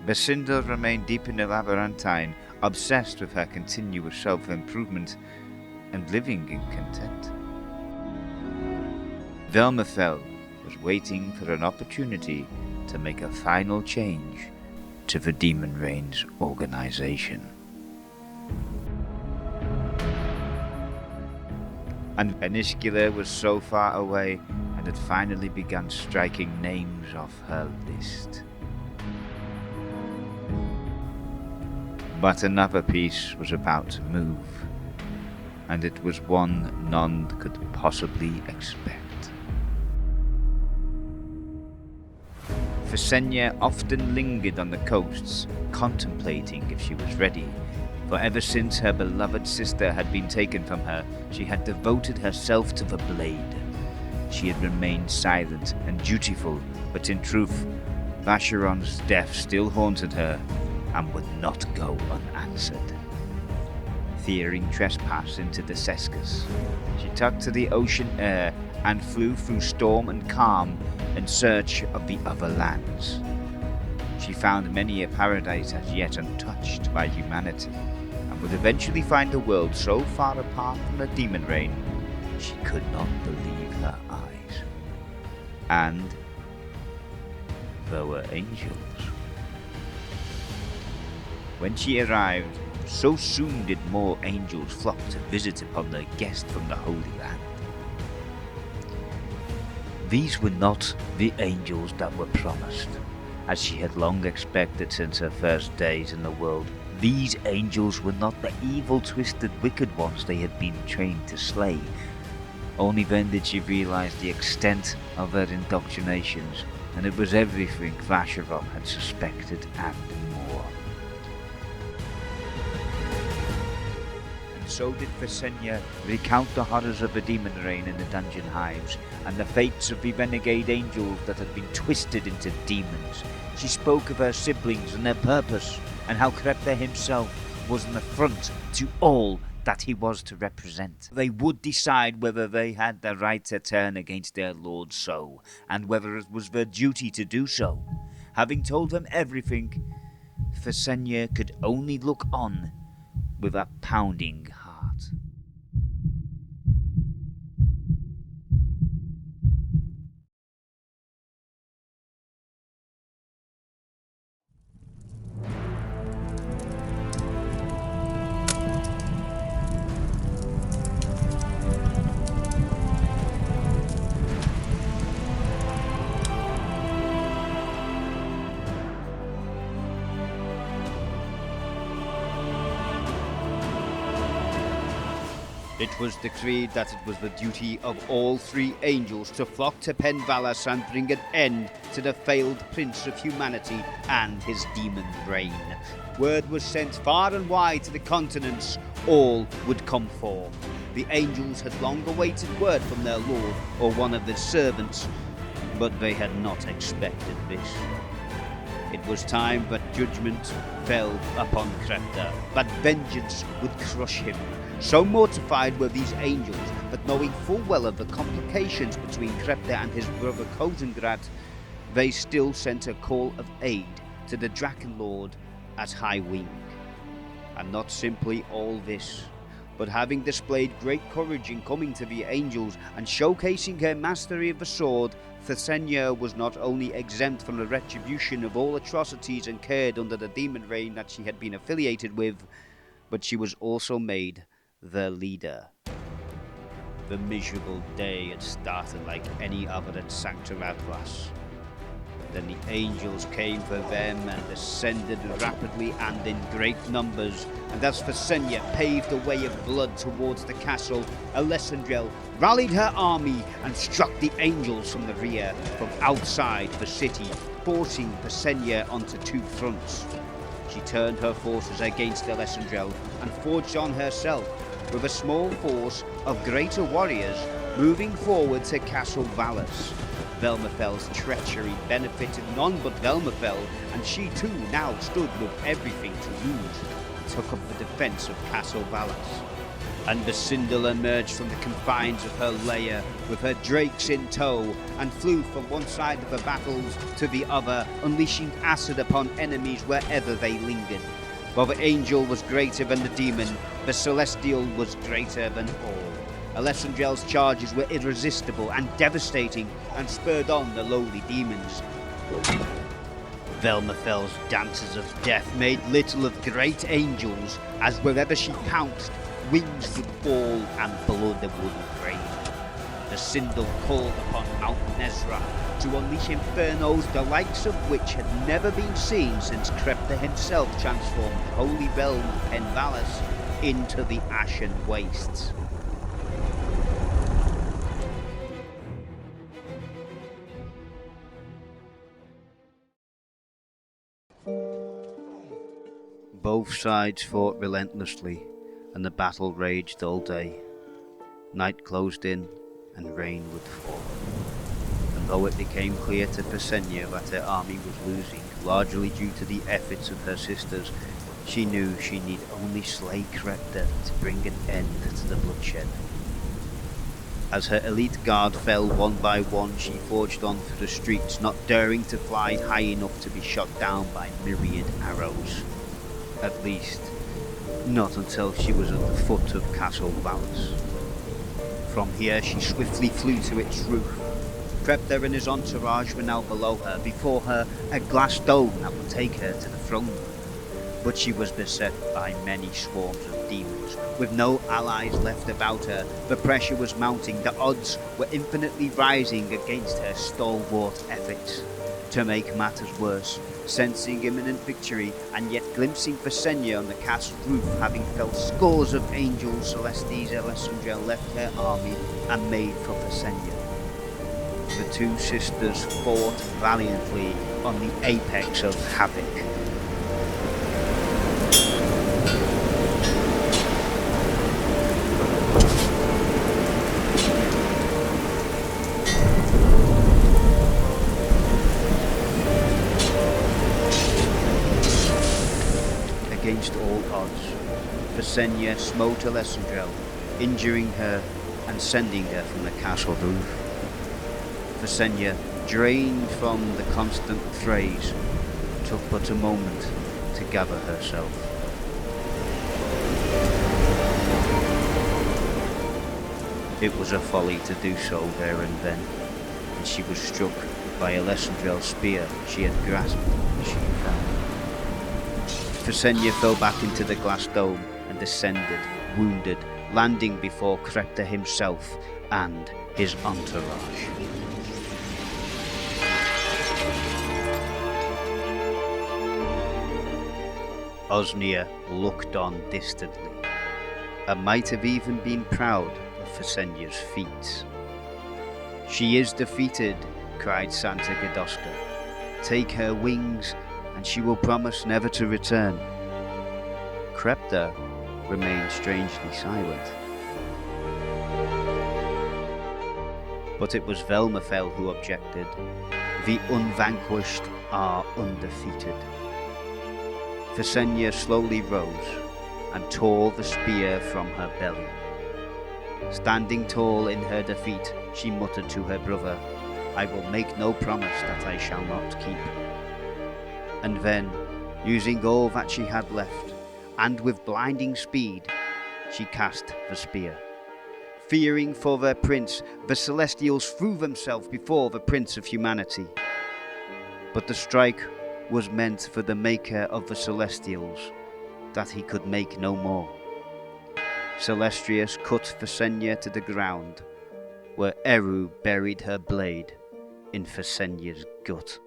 Bascindl remained deep in the labyrinthine, obsessed with her continuous self-improvement and living in content. Velmathelle was waiting for an opportunity to make a final change to the Demon Reign's organization. And Eniscula was so far away and had finally begun striking names off her list. But another piece was about to move, and it was one none could possibly expect. Thessenya often lingered on the coasts, contemplating if she was ready, for ever since her beloved sister had been taken from her, she had devoted herself to the blade. She had remained silent and dutiful, but in truth, Vascharron's death still haunted her and would not go unanswered. Fearing trespass into the Cescus, she took to the ocean air and flew through storm and calm in search of the other lands. She found many a paradise as yet untouched by humanity, and would eventually find a world so far apart from the demon reign she could not believe her eyes. And there were angels. When she arrived, so soon did more angels flock to visit upon their guest from the Holy Land. These were not the angels that were promised, as she had long expected since her first days in the world. These angels were not the evil, twisted, wicked ones they had been trained to slay. Only then did she realize the extent of their indoctrinations, and it was everything Vascharron had suspected and more. And so did Thessenya recount the horrors of the demon reign in the dungeon hives, and the fates of the renegade angels that had been twisted into demons. She spoke of her siblings and their purpose, and how Krepta himself was an affront to all that he was to represent. They would decide whether they had the right to turn against their lord so, and whether it was their duty to do so. Having told them everything, Thessenya could only look on with a pounding heart. It was decreed that it was the duty of all three angels to flock to Penvalas and bring an end to the failed prince of humanity and his demon reign. Word was sent far and wide to the continents, all would come forth. The angels had long awaited word from their lord or one of his servants, but they had not expected this. It was time that judgment fell upon Krepta, that vengeance would crush him. So mortified were these angels that, knowing full well of the complications between Krepta and his brother Kozengrad, they still sent a call of aid to the Draken Lord at High Wing. And not simply all this, but having displayed great courage in coming to the angels and showcasing her mastery of the sword, Thessenya was not only exempt from the retribution of all atrocities incurred under the demon reign that she had been affiliated with, but she was also made their leader. The miserable day had started like any other at Sancta Radras. Then the angels came for them and descended rapidly and in great numbers, and as Thessenya paved a way of blood towards the castle, Ellesendrelle rallied her army and struck the angels from the rear, from outside the city, forcing Thessenya onto two fronts. She turned her forces against Ellesendrelle and forged on herself, with a small force of greater warriors moving forward to Castle Valas. Velmathelle's treachery benefited none but Velmathelle, and she too now stood with everything to lose, took up the defence of Castle Valas. And Bascindl emerged from the confines of her lair with her drakes in tow and flew from one side of the battles to the other, unleashing acid upon enemies wherever they lingered. While the angel was greater than the demon, the celestial was greater than all. Ellesendrelle's charges were irresistible and devastating, and spurred on the lowly demons. Velmathelle's dances of death made little of great angels, as wherever she pounced, wings would fall and blood would rain. Bascindl called upon Mount Nezra to unleash infernos the likes of which had never been seen since Krepta himself transformed the holy realm of Penvalas into the ashen wastes. Both sides fought relentlessly, and the battle raged all day. Night closed in, and rain would fall. And though it became clear to Thessenya that her army was losing, largely due to the efforts of her sisters, she knew she need only slay Krepta to bring an end to the bloodshed. As her elite guard fell one by one, she forged on through the streets, not daring to fly high enough to be shot down by myriad arrows. At least, not until she was at the foot of Castle Valas. From here she swiftly flew to its roof. Krepta and his entourage were now below her, before her a glass dome that would take her to the throne. But she was beset by many swarms of demons, with no allies left about her. The pressure was mounting, the odds were infinitely rising against her stalwart efforts. To make matters worse, sensing imminent victory, and yet glimpsing Thessenya on the castle roof, having felt scores of angels, Celestes Ellesendrelle left her army and made for Thessenya. The two sisters fought valiantly on the apex of havoc. Against all odds, Thessenya smote Ellesendrelle, injuring her and sending her from the castle roof. Thessenya, drained from the constant frays, took but a moment to gather herself. It was a folly to do so there and then, and she was struck by Ellesendrelle's spear she had grasped as she fell. Thessenya fell back into the glass dome and descended, wounded, landing before Crepta himself and his entourage. Osnea looked on distantly, and might have even been proud of Thessenya's feats. "She is defeated," cried Santa Gadoska. "Take her wings, and she will promise never to return." Crepta remained strangely silent. But it was Velmathelle who objected. "The unvanquished are undefeated." Thessenya slowly rose and tore the spear from her belly. Standing tall in her defeat, she muttered to her brother, "I will make no promise that I shall not keep." And then, using all that she had left, and with blinding speed, she cast the spear. Fearing for their prince, the Celestials threw themselves before the Prince of Humanity. But the strike was meant for the maker of the Celestials, that he could make no more. Sillestrias cut Thessenya to the ground, where Eru buried her blade in Thessenya's gut.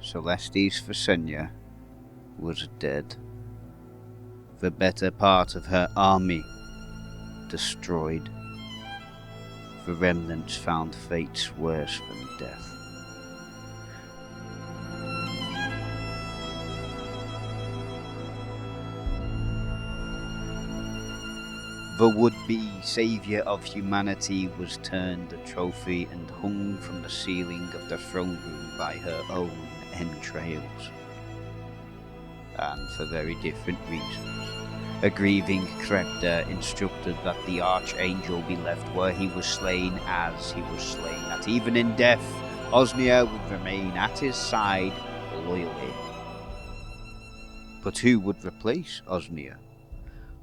Celestes Thessenya was dead. The better part of her army destroyed. The remnants found fates worse than death. The would-be saviour of humanity was turned a trophy and hung from the ceiling of the throne room by her own entrails. And for very different reasons. A grieving Crepta instructed that the Archangel be left where he was slain as he was slain, that even in death, Osnea would remain at his side loyally. But who would replace Osnea?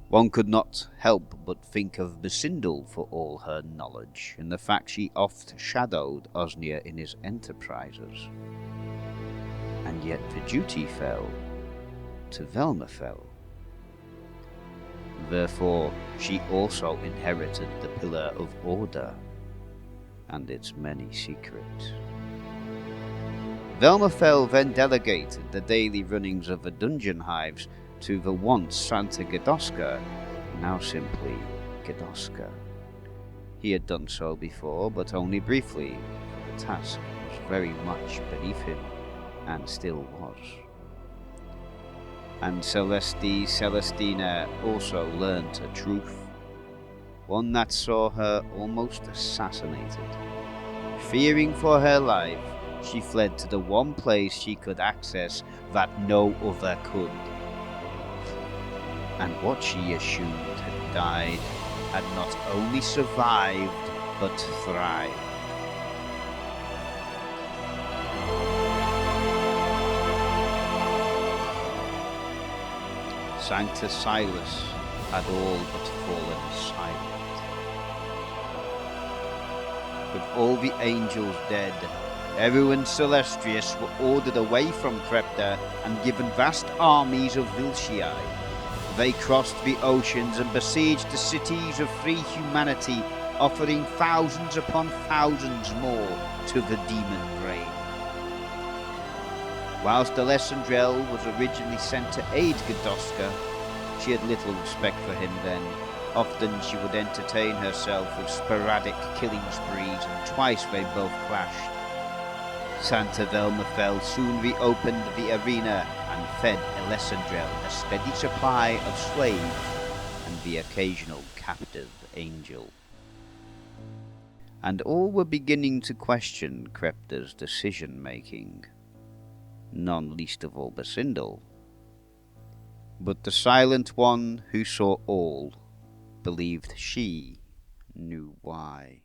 One could not help but think of Bascindl for all her knowledge, and the fact she oft shadowed Osnea in his enterprises. And yet the duty fell to Velmathelle. Therefore, she also inherited the Pillar of Order and its many secrets. Velmathelle then delegated the daily runnings of the dungeon hives to the once Santa Gadoska, now simply Gadoska. He had done so before, but only briefly. The task was very much beneath him, and still was. And Celestes Celesdina also learnt a truth, one that saw her almost assassinated. Fearing for her life, she fled to the one place she could access that no other could. and what she assumed had died had not only survived but thrived. Sanctus Silas had all but fallen silent. With all the angels dead, Eru and Sillestrias were ordered away from Crepta and given vast armies of Vilcii. They crossed the oceans and besieged the cities of free humanity, offering thousands upon thousands more to the demon brain. Whilst Ellesendrelle was originally sent to aid Gadoska, she had little respect for him then. Often she would entertain herself with sporadic killing sprees, and twice they both clashed. Santa Velmathelle soon reopened the arena and fed Ellesendrelle a steady supply of slaves and the occasional captive angel. And all were beginning to question Crepta's decision-making, none least of all Bascindl. But the silent one who saw all believed she knew why.